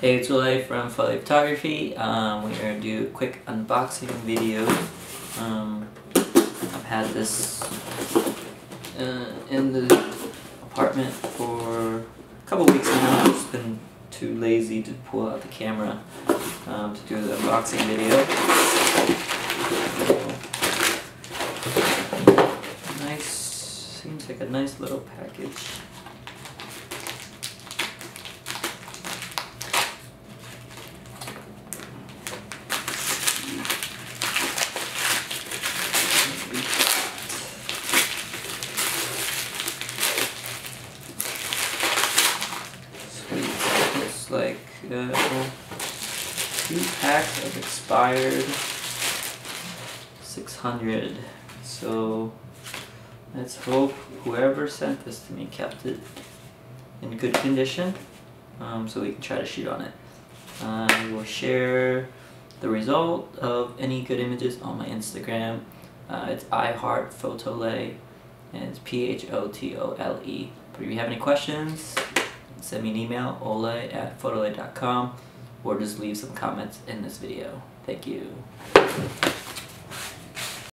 Hey, it's Ole from PhotOle Photography. We're going to do a quick unboxing video. I've had this in the apartment for a couple weeks now. I've just been too lazy to pull out the camera to do the unboxing video. Nice, seems like a nice little package. Looks like 2 packs of expired 600. So let's hope whoever sent this to me kept it in good condition, so we can try to shoot on it. I will share the result of any good images on my Instagram. It's PhotOle, and it's PhotOle. But if you have any questions, send me an email, ole@photole.com, or just leave some comments in this video. Thank you.